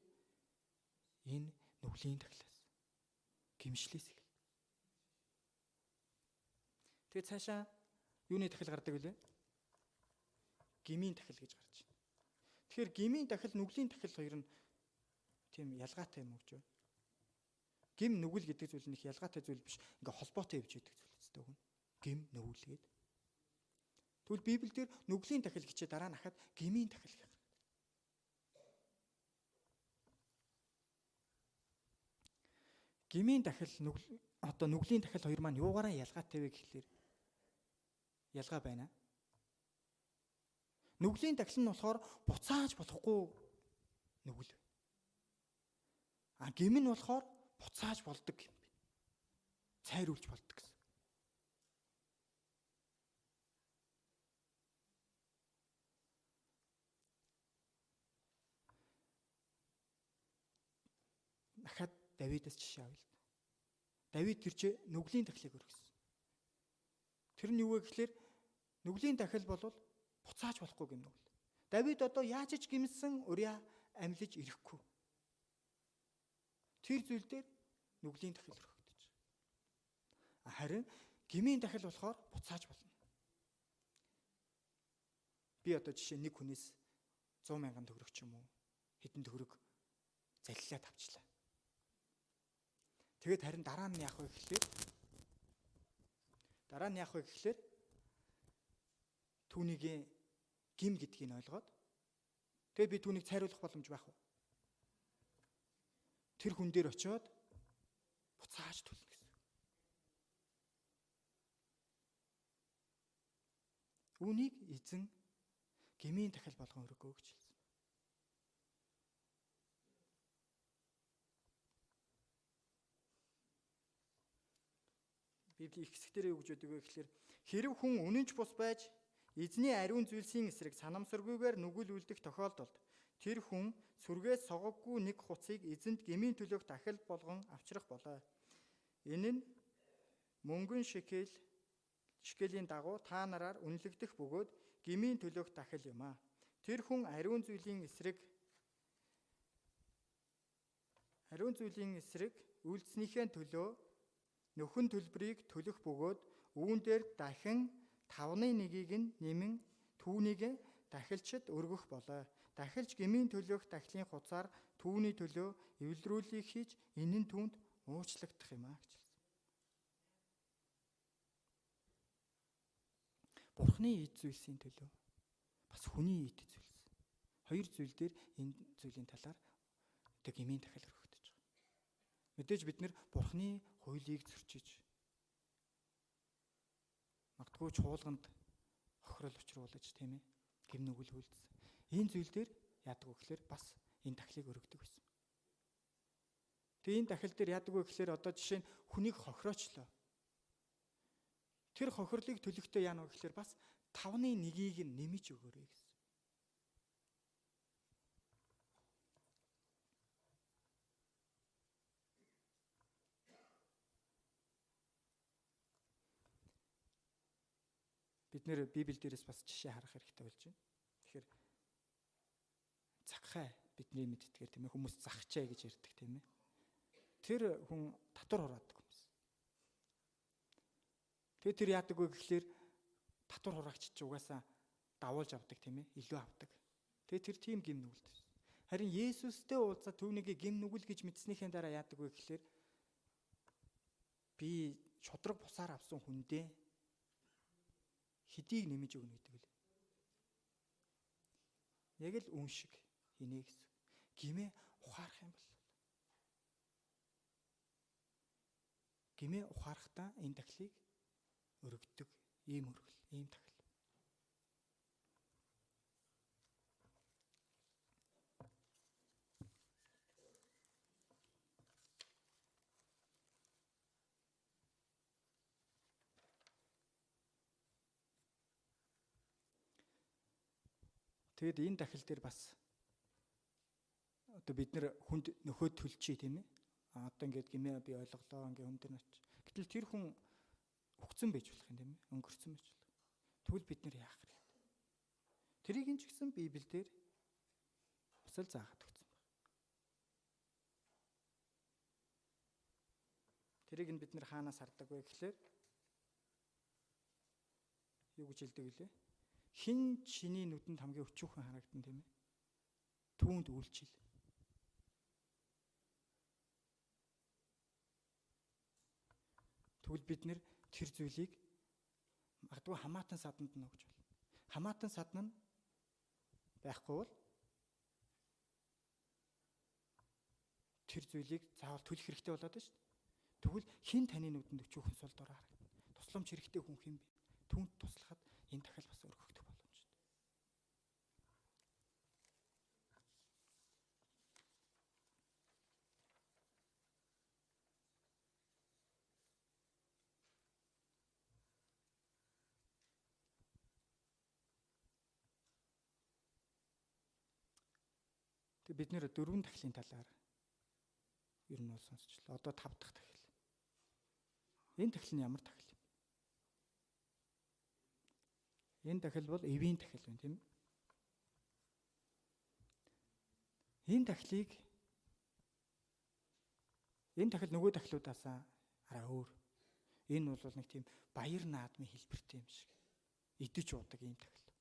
энэ нүглийн тахилаас, гимшлээс эхэлдэг. Тэгээд цаашаа юуны тахил гардаг вүлээ? Гмийн тахил гэж гарч байна. Тэгэхээр гмийн тахил, нүглийн тахил хоёр нь тийм ялгаатай юм уу гэж байна. Гим нүгэл гэдэг зүйл нь их ялгаатай зүйл биш. Ингээ холбоотой явж байдаг зүйл хэвчтэй үг. Гим нүгэл гээд. Тэгвэл Библиэлд нүглийн тахил гэчээ дараа нь хахад гмийн тахил гэх. Гмийн тахил нүглийн тахил хоёр маань юугаараа ялгаатай вэ гэхлээр ялгаа байна. Нүглийн тахил нь болохоор буцааж болохгүй нүгэл. Гим нь болохоор буцааж болдог юм бэ. Цайруулж болдог гэсэн. Дахиад Давидаас жишээ авъя л да. Давид тэр чи нүглийн тахилыг өргөсөн. Тэр нь юу вэ гэхлээр нүглийн тахил бол буцааж болохгүй юм нүгэл. Давид одоо яаж ч гимсэн урья амьлж ирэхгүй. Тэр зүйл дээр нүглийн тахил өргөгдөж. Харин гмийн тахил болохоор буцааж болно. Би одоо жишээ нэг хүнээс 100,000 төгрөг ч юм уу хэдэн төгрөг заллиад авчлаа. Тэгээд харин дараа нь яах вэ гэхлээр түүнийг гим гэдгийг ойлгоод тэгээд би түүнийг цайруулах боломж байх уу? Тэр хүн дээр очиод буцааж төлнө гэсэн. Үүнийг эзэн гмийн тахил болгон өргөө гэж хэлсэн. Библи их хэсгээр юу гэж өгдөг вэ гэхээр хэрв хүн үнэнч бус байж эзний ариун зүйлсийн эсрэг санамсаргүйгээр нүгэл үлдэх тохиолдолд тэр хүн сүргээс согоггүй нэг хуцыг эзэнт гмийн төлөөх тахил болгон авчрах болоо. Энэ нь мөнгөн шикелийн дагуу та нараар үнэлэгдэх бөгөөд гмийн төлөөх тахил юм а. Тэр хүн ариун зүйлийн эсрэг үйлдснийхээ төлөө нөхөн төлбөрийг төлөх бөгөөд үүн дээр дахин 1/5 нь нэмэн түүнийг дахилчид өргөх болоо. Дахилч гмийн төлөөх тахилын хуцаар түүний төлөө эвлэрүүлгийг хийж энэ нь түүнд уучлагдах юм а гэж хэлсэн. Бурхны эд зүйлсийн төлөө бас хүний эд зүйлс. Хоёр зүйл дээр энэ зүйлийн талаар одоо гмийн тахил өргөгдөж байгаа. Мэдээж бид нэр Бурхны хуулийг зөрчиж магадгүй чуулганд хохирол учруулж тийм ээ гим нүгэл үлдсэн. Энэ зүйл дээр яадаг вэ гэхээр бас энэ тахилыг өргөдөг байсан. Тэгээ энэ тахил дээр яадаг вэ гэхээр одоо жишээ нь хүнийг хохироочлоо. Тэр хохирлыг төлөхдөө яана вэ гэхээр бас 1/5 нь нэмж өгөөрэй гэсэн. Бид нэр Библи дээрээс бас жишээ харах хэрэгтэй болж байна. Тэгэхээр Закхай бидний мэддгээр тийм ээ хүмүүс захчаа гэж ярьдаг тийм ээ. Тэр хүн татвар хураадаг хүмүүс. Тэгээ тэр яадаг вэ гэхлээр татвар хураагч чи угаасаа давуулж авдаг тийм ээ, илүү авдаг. Тэгээ тэр тийм гим нүгэлт. Харин Есүстэй уулзаад түүнийг гим нүгэл гэж мэдснийхээ дараа яадаг вэ гэхлээр би шудраг бусаар авсан хүндээ хэдийг нэмж өгнө гэдэг л. Яг л үн шиг хийнэ гэсэн. Гимээ ухаарах юм бол. Гимээ ухаарахтаа энэ тахилыг өргөдөг. Ийм өргөл, ийм тахил. Тэгэд энэ тахил дээр бас одоо бид нэр хүнд нөхөд төлчий тийм ээ. Одоо ингээд гэмээ би ойлголоо ингээ хүн дээр нач. Гэтэл тэр хүн өгцөн байж болох юм тийм ээ. Өнгөрцөн байж болох. Тэгвэл бид нэр яах вэ? Тэрийг нь ч гэсэн Библиэлд бас л заагаад өгсөн байна. Тэрийг нь бид нэр хаанаас хардаг вэ гэхлээр юу гэж хэлдэг вүлээ? Хин чиний нүдэнд хамгийн өчүүхэн харагдан тийм ээ. Түүнд үйлчил. Тэгвэл бид нэр тэр зүйлийг магадгүй хамаатан саданд нь өгч болно. Хамаатан садна нь байхгүй бол тэр зүйлийг заавал төлөх хэрэгтэй болоод байна шүү дээ. Тэгвэл хин таны нүдэнд өчүүхэн сул дорой харагдана. Тусламж хэрэгтэй хүн хэн бэ? Түүнд туслахад энэ дахил бас өргөгдөх боломжтой. Тэг бид нэр 4 дахлын талаар ер нь бол сонсчлаа. Одоо 5 дахь дахил. Энэ дахил нь ямар дахил юм? Энэ дахил бол эвийн дахил байна, тийм ээ. Энэ дахил нөгөө дахилуудаас арай өөр. Энэ бол нэг тийм баяр наадмын хэлбэртэй юм шиг. Идэж уудаг ийм дахил.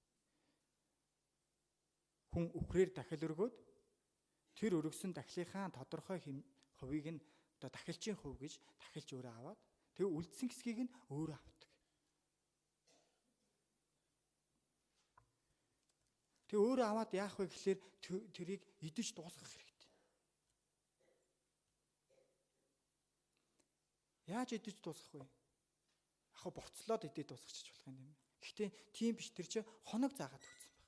Хүн үхрээр дахил өргөөд тэр өргөсөн дахлынхаа тодорхой хувийг нь одоо дахилчийн хувь гэж дахилж өөрөө аваад тэгээ үлдсэн хэсгийг нь өөрөө авдаг. Тэгээ өөрөө аваад яах вэ гэхлээр тэрийг идэж дуусгах хэрэгтэй. Яаж идэж дуусгах вэ? Яг боцлоод идэж дуусгачих болох юм. Гэхдээ тийм биш, тэр чинь хоног заагаад өгсөн баг.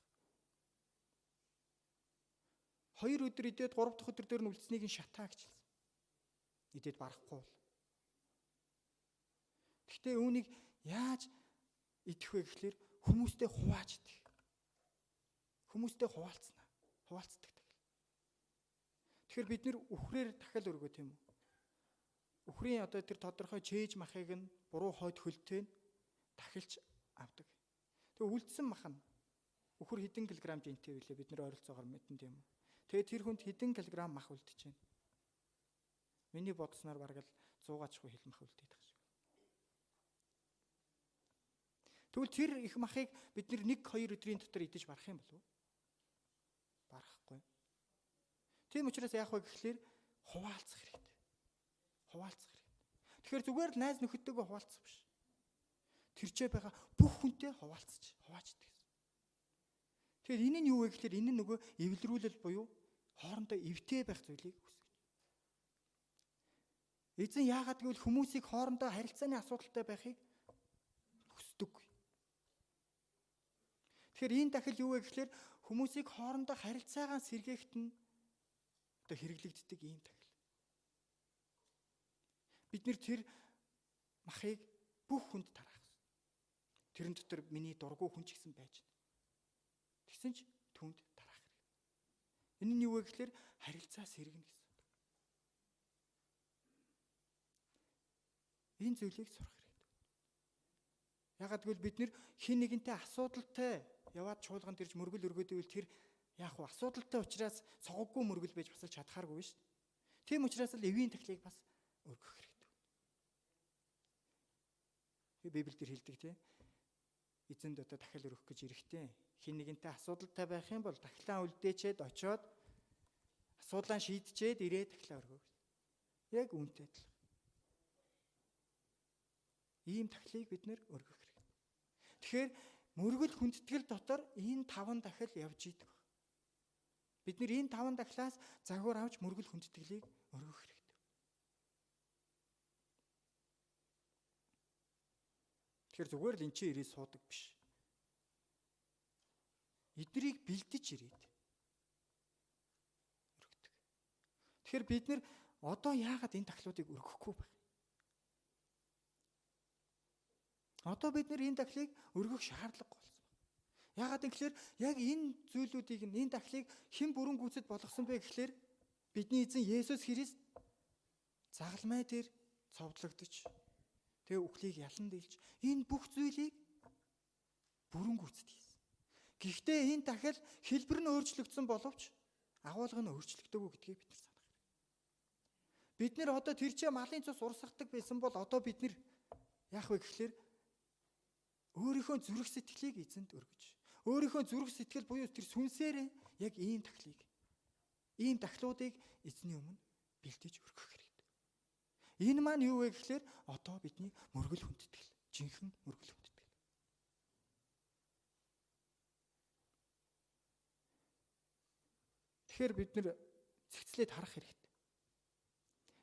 2 өдөр идээд 3 дахь өдөр дээр нь үлдсэнийг нь шатаа гэж хэлсэн. Идээд барахгүй бол. Гэхдээ үүнийг яаж идэх вэ гэхлээр хүмүүстэй хувааж идэх. Хүмүүстэй хуваалцдаг. Тэгэхээр бид нэр үхрээр дахил өргөө тийм үү? Үхрийн одоо тэр тодорхой чээж махыг нь буруу хойд хөлтэй нь дахилж авдаг. Тэгээ үлдсэн мах нь үхэр хэдэн килограмм жинтэй вэ бид нэр ойролцоогоор мэдэн тийм үү? Тэгээ тэр хүнд хэдэн килограмм мах үлдэж байна? Миний бодсноор бараг л 100-ачгүй хил мах үлдээд байгаа шиг. Тэгвэл тэр их махыг бид нэр 1-2 өдрийн дотор идэж барах юм болов уу? Барахгүй. Тийм учраас яах вэ гэхлээр хуваалцах хэрэгтэй. Тэгэхээр зүгээр л найз нөхөдтэйгээ хуваалцах биш. Тэрчээ байгаа бүх хүнтэй хуваачдаг. Тэгэхээр энэ нь юу вэ гэхлээр энэ нь нөгөө эвлэрүүлэл буюу хоорондоо эвтэй байх зүйлийг хүсэж. Эзэн яагаад гэвэл хүмүүсийг хоорондоо харилцааны асуудалтай байхыг хүсдэг. Тэгэхээр энэ дахил юу вэ гэхлээр хүмүүсийг хоорондоо харилцаагаа сэргээхт нь одоо хэрэглэгддэг ийм дахил. Бид нэр тэр махыг бүх хүнд тараах хэрэгтэй. Тэрэн дотор миний дургүй хүн ч гэсэн байж байна. Тэгсэн ч түнд тараах хэрэгтэй. Энэ нь юу вэ гэхлээр харилцаа сэргэнэ гэсэн. Энэ зүйлийг сурах хэрэгтэй. Ягаад гэвэл бид нэр хин нэгэнтэй асуудалтай яваад чуулганд ирж мөргөл өргөдөв тэр яах вэ? Асуудалтай учраас согоггүй мөргөл байж бас чадхааргүй шүү дээ. Тийм учраас л эвийн тахлыг бас өргөх хэрэгтэй. Библиэлд хэлдэг тийм. Эзэнд одоо дахил өргөх гэж ирэхтэй. Хин нэгэнтэй асуудалтай байх юм бол дахлаа үлдээчээд очиод асуудлаа шийдчихэд ирээд дахлаа өргөв. Яг үүнтэй адилхан. Ийм тахлыг бид нэр өргөх хэрэгтэй. Тэгэхээр мөргөл хүндэтгэл дотор энэ 5 дахил явж идэг. Бид нэр энэ 5 дахлаас загвар авч мөргөл хүндэтгэлийг өргөх хэрэгтэй. Тэгэхээр зүгээр л эн чинь ирээд суудаг биш. Эднийг бэлдэж ирээд өргөдөг. Тэгэхээр бид нэр одоо яагаад энэ тахлуудыг өргөхгүй байх? Одоо бид нэр энэ дахлыг өргөх шаардлага болсон. Яагаад гэвэл яг энэ зүйлүүдийг энэ дахлыг хэн бүрэн гүйцэд болгосон бэ гэхлээр Бидний эзэн Есүс Христ загалмай дээр цовдлогдож тэгээ үхлийг ялан дийлж энэ бүх зүйлийг бүрэн гүйцэтгэсэн. Гэхдээ энэ дахиад хэлбэр нь өөрчлөгдсөн боловч агуулга нь өөрчлөгдөөгүй гэдгийг бид нар санах хэрэгтэй. Бид нэр одоо тэр чия малын цус урсгадаг байсан бол одоо бид нэр яах вэ гэхлээр өөрийнхөө зүрх сэтгэлийг эзэнд өргөж, өөрийнхөө зүрх сэтгэл буюу тэр сүнсээрээ яг ийм дахлуудыг эзний өмнө бэлдэж өргөх хэрэгтэй. Энэ маань юу вэ гэхлээр одоо бидний мөргөл хүндэтгэл, жинхэнэ мөргөл хүндэтгэл. Тэгэхээр бид нэр цэгцлээд харах хэрэгтэй.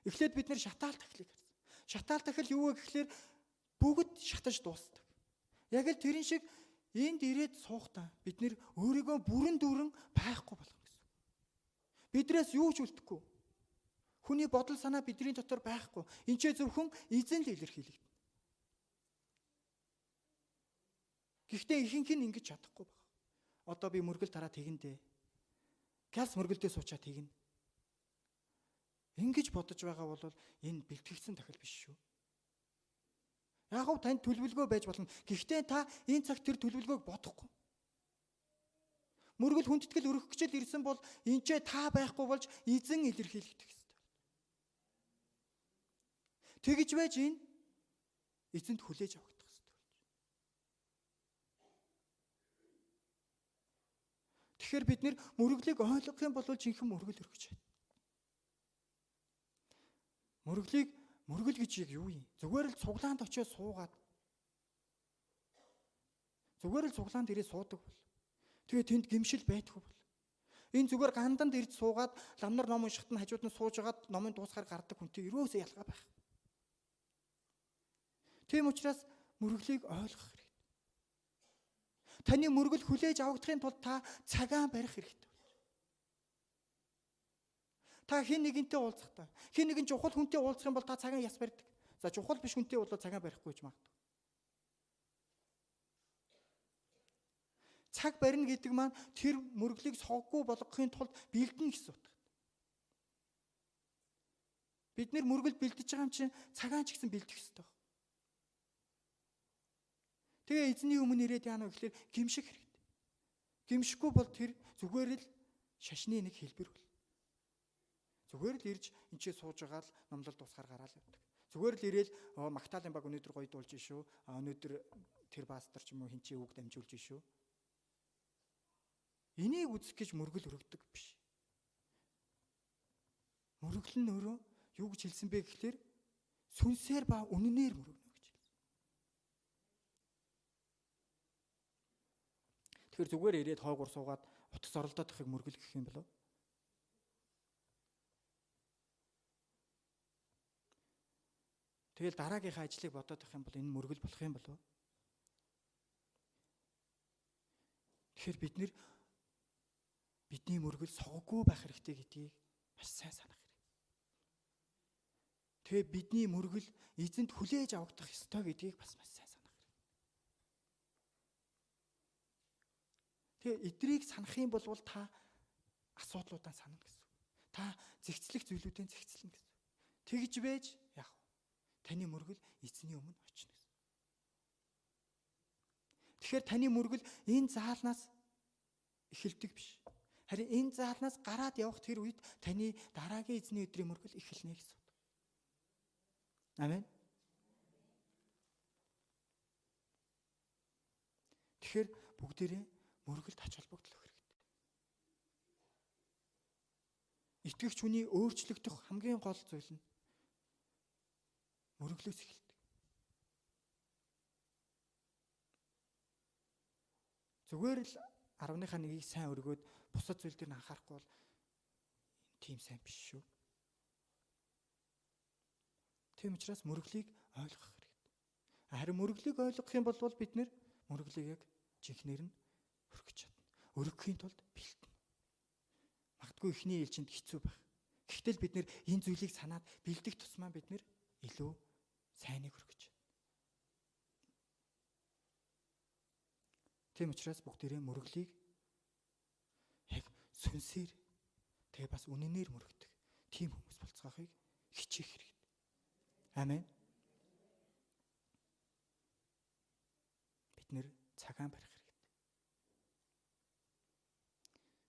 Эхлээд бид нэр шатаал тахлыг харсан. Шатаал тахил юу вэ гэхлээр бүгд шатаж дуусдаг. Яг л тэрэн шиг энд ирээд суухдаа бид нэр өөрийгөө бүрэн дүүрэн байхгүй болгоно гэсэн. Бидрээс юу ч үлдэхгүй. Хүний бодол санаа бидний дотор байхгүй. Энд ч зөвхөн эзэн л илэрхийлэгдэнэ. Гэхдээ ихэнх нь ингэж чадахгүй баг. Одоо би мөргөл тараа тэгэндээ. Галс мөргөлдөө суучаа тэгнэ. Ингэж бодож байгаа бол энэ бэлтгэгдсэн тахил биш шүү. Яг гоо танд төлөвлөгөө байж болно. Гэхдээ та энэ цагт тэр төлөвлөгөөг бодохгүй. Мөргөл хүндэтгэл өргөх гэж ирсэн бол энэ ч та байхгүй болж эзэн илэрхийлэгдэх ёстой. Тэгж байж энэ эзэнд хүлээж авагдах ёстой болж. Тэгэхээр бид нэр мөргөлийг ойлгох юм бол жинхэнэ мөргөл өргөж байна. Мөргөл гэж юу юм? Зүгээр л цуглаанд очиод суугаад. Зүгээр л цуглаанд ирээд суудаг бол. Тэгээ тэнд гимшил байдгүй бол. Энэ зүгээр ганданд ирж суугаад ламнар ном уншихад нь хажууд нь сууж агаад номын дуусахаар гардаг хүнтэй ерөөсөө ялгаа байх. Тийм учраас мөргөлийг ойлгох хэрэгтэй. Таны мөргөл хүлээж авагдахын тулд та цагаан барих хэрэгтэй. Та хэн нэгэнтэй уулзахдаа хэн нэгэн чухал хүнтэй уулзах юм бол та цагаан яс барьдаг. За чухал биш хүнтэй бол цагаан барихгүй ч магадгүй. Цаг барина гэдэг маань тэр мөрглийг соггүй болгохын тулд бэлдэн гэсэн утга. Бид нэр мөргөл бэлдэж байгаа юм чинь цагаан ч гэсэн бэлдэх ёстой. Тэгээ эзний өмнө ирээд яана гэхэлэр гимших хэрэгтэй. Гимшихгүй бол тэр зүгээр л шашны нэг хэлбэр бол. Зүгээр л ирж энэ ч сууж байгаа л номлол дуусгаар гараал явдаг. Зүгээр л ирээл магтаалын баг өнөөдөр гоё дуулж шүү. Өнөөдөр тэр пастор ч юм уу хинчээ үг дамжуулж шүү. Энийг үзэх гэж мөргөл өргөдөг биш. Мөргөл нь өөрөө юу гэж хэлсэн бэ гэхлээр сүнсээр ба үнэнээр мөргөнө гэж хэлсэн. Тэгэхээр зүгээр ирээд хойгоор суугаад утас оролдоод ихийг мөргөл гэх юм болов. Тэгэл дараагийнхаа ажлыг бодоод байх юм бол энэ мөргөл болох юм болов. Тэгэхээр бидний мөргөл соггүй байх хэрэгтэй гэдгийг маш сайн санах хэрэгтэй. Тэгээ бидний мөргөл эзэнд хүлээж авагдах ёстой гэдгийг бас маш сайн санах хэрэгтэй. Тэгээ эдрийг санах юм бол та асуудлуудаа санана гэсэн. Та зэгцлэх зүйлүүдийн зэгцлэн гэсэн. Тэгж байж яах вэ? Таны мөргөл эзний өмнө очно гэсэн. Тэгэхээр таны мөргөл энэ заалнаас эхэлдэг биш. Харин энэ заалнаас гараад явах тэр үед таны дараагийн эзний өдрийн мөргөл эхэлнэ гэсэн. Амен. Тэгэхээр бүгдээрээ мөргөлд ач холбогдол өгөх хэрэгтэй. Итгэгч хүний өөрчлөгдөх хамгийн гол зүйл нь мөргөлөөс эхэлдэг. Зүгээр л 10-ныхаа нэгийг сайн өргөөд бусад зүйл дээр анхаарахгүй бол тийм сайн биш шүү. Тийм учраас мөргөлийг ойлгох хэрэгтэй. Харин мөргөлийг ойлгох юм бол бид нэр мөргөлийг яг жинхнэр нь өргөж чадна. Өргөхийн тулд бэлтэн. Магадгүй ихний ээлжинд хэцүү байх. Гэхдээ бид нэр энэ зүйлийг санаад бэлдэх тусмаа бид нэр илүү сайныг өргөж. Тийм учраас бүгдээрээ мөргөлийг яг сүнсээр тэгээ бас үнэнээр мөргөдөг. Тийм хүмүүс болцгоохыг хичээх хэрэгтэй. Амен. Бид нэр цагаан барих хэрэгтэй.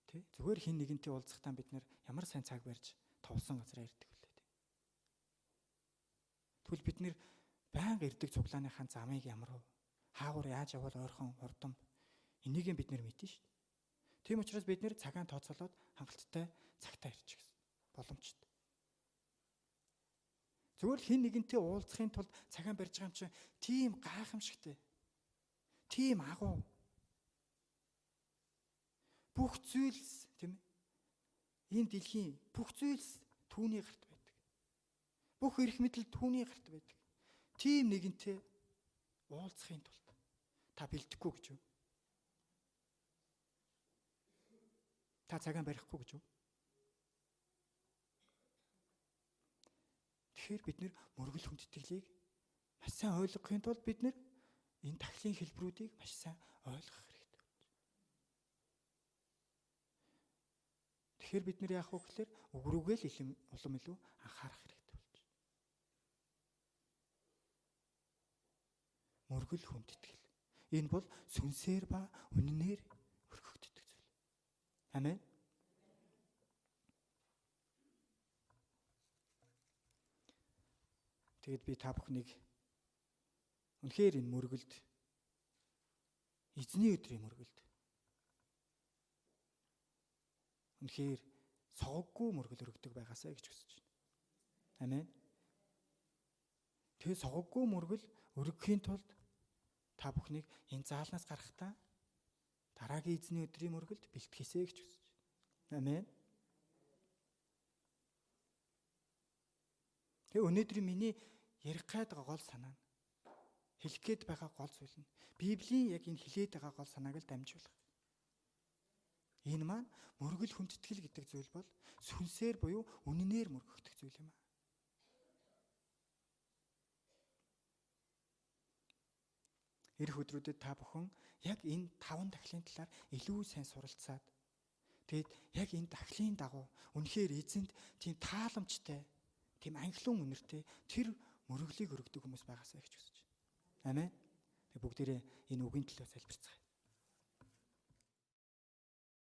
Тэ? Зүгээр хин нэгэнтэй уулзахдаа бид нэр ямар сайн цаг барьж товсон газараа ирдэг үлээ. Тэгвэл бид нэр байнга ирдэг цуглааныхаа замыг ямар вэ? Хаагур яаж явбал ойрхон урдам энийг бид нэр мэднэ шүү дээ. Тийм учраас бид нэр цагаан тооцоолоод хангалттай цагтаа ирчих гэсэн боломжтой. Зүгээр хин нэгэнтэй уулзахын тулд цагаан барьж байгаа юм чинь тийм гайхамшигтай. Тийм агуу. Бүх зүйлс тийм ээ. Энэ дэлхийн бүх зүйлс түүний гарт байдаг. Бүх эрх мэдэл түүний гарт байдаг. Тийм нэгэнтэй уулзахын тулд та бэлдэхгүй гэж юу? Та цагаан барихгүй гэж юу? Тэгэхээр бид нэр мөргөл хүндэтгэлийг маш сайн ойлгохын тулд бид нэр энэ тахлын хэлбэрүүдийг маш сайн ойлгох хэрэгтэй. Тэгэхээр бид нэр яах вэ гэхээр үг рүүгээ л улам илүү анхаарах хэрэгтэй болж байна. Мөргөл хүндэтгэл. Энэ бол сүнсээр ба үнэнээр өргөгддөг зүйл. Амен. Тэгэд би та бүхнийг үнэхээр энэ мөргөлд эзний өдрийн мөргөлд үнэхээр согоггүй мөргөл өргөдөг байгаасаа гэж хүсэж байна. Амен. Тэгээ согоггүй мөргөл өргөхийн тулд та бүхнийг энэ заалнаас гарахдаа дараагийн эзний өдрийн мөргөлд бэлтгэхээсэй гэж хүсэж байна. Амен. Тэгээ өнөөдрийн миний ярих гээд байгаа гол санаа нь хэлэх гээд байгаа гол зүйл нь Библийн яг энэ хэлээд байгаа гол санааг л дамжуулах. Энэ маань мөргөл хүндэтгэл гэдэг зүйл бол сүнсээр буюу үнэнээр мөргөгдөх зүйл юм аа. Ирэх өдрүүдэд та бүхэн яг энэ 5 дахлын талаар илүү сайн суралцаад тэгээд яг энэ дахлын дагуу үнэхээр эзэнд тийм тааламжтай, тийм анхлын үнэртэй тэр мөрөглийг өргөдөг хүмүүс байгаасаа гэж хүсэж байна. Амен. Тэг бүгдээрээ энэ үгийн төлөө залбирцгаая.